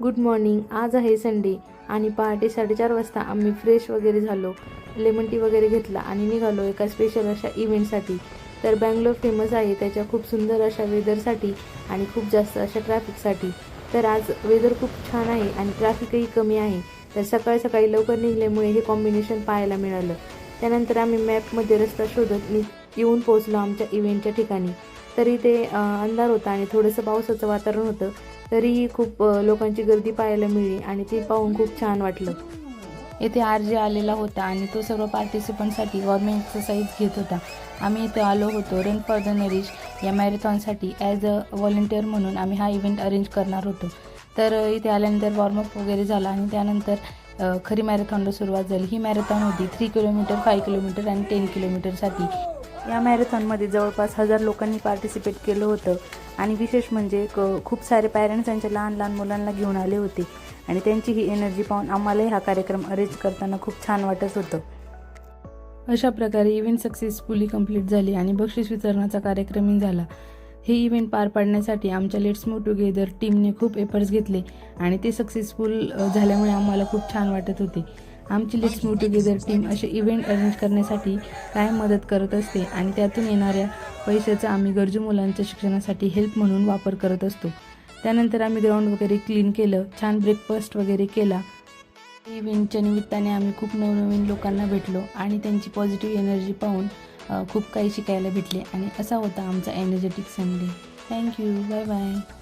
Good morning. आज आहे Sunday आणि पहाटे 4:30 वाजता आम्ही फ्रेश वगैरे झालो, लेमन टी वगैरे घेतला आणि निघालो एका स्पेशल अशा इव्हेंटसाठी. तर बँगलोर फेमस आहे त्याच्या खूप सुंदर अशा वेदरसाठी आणि खूप जास्त अशा ट्रॅफिकसाठी. तर आज वेदर खूप छान आहे आणि ट्रॅफिकही कमी आहे. तर सकाळी सकाळी लवकर निघाल्यामुळे हे कॉम्बिनेशन पाहायला मिळालं. त्यानंतर आम्ही मॅपमध्ये रस्ता शोधत येऊन पोहोचलो आमच्या इव्हेंटच्या ठिकाणी. तरी ते अंधार होता आणि थोडंसं पावसाचं वातावरण होतं. तरीही खूप लोकांची गर्दी पाहायला मिळाली आणि ते पाहून खूप छान वाटलं. येथे आर-जे आलेला होता आणि तो सर्व पार्टिसिपंटसाठी वॉर्मिंग एक्सरसाइज घेत होता. आम्ही इथे आलो होतो रन फॉर द नरिश या मॅरेथॉनसाठी. ॲज अ व्हॉलंटियर म्हणून आम्ही हा इव्हेंट अरेंज करणार होतो. तर इथे आल्यानंतर वॉर्मअप वगैरे झाला आणि त्यानंतर खरी मॅरेथॉनला सुरुवात झाली. ही मॅरेथॉन होती 3 किलोमीटर, 5 किलोमीटर आणि 10 किलोमीटरसाठी. या मॅरेथॉनमध्ये जवळपास 1000 लोकांनी पार्टिसिपेट केलं होतं आणि विशेष म्हणजे खूप सारे पॅरेंट्स त्यांच्या लहान लहान मुलांना घेऊन आले होते आणि त्यांची ही एनर्जी पाहून आम्हालाही हा कार्यक्रम अरेंज करताना खूप छान वाटत होतं. अशा प्रकारे इव्हेंट सक्सेसफुली कंप्लीट झाली आणि बक्षीस वितरणाचा कार्यक्रमही झाला. हे इव्हेंट पार पाडण्यासाठी आमच्या लेट्स मूव्ह टुगेदर टीमने खूप एफर्ट्स घेतले आणि ते सक्सेसफुल झाल्यामुळे आम्हाला खूप छान वाटत होते. आमची लेट्स मूव्ह टुगेदर टीम असे इव्हेंट अरेंज करण्यासाठी कायम मदत करत असते आणि त्यातून येणाऱ्या पैशाचा आम्ही गरजू मुलांच्या शिक्षणासाठी हेल्प म्हणून वापर करत असतो. त्यानंतर आम्ही ग्राउंड वगैरे क्लीन केलं, छान ब्रेकफास्ट वगैरे केला. इव्हेंटच्या निमित्ताने आम्ही खूप नवनवीन लोकांना भेटलो आणि त्यांची पॉझिटिव्ह एनर्जी पाहून खूप काही शिकायला भेटले आणि असा होता आमचा energetic Sunday. Thank you. Bye bye.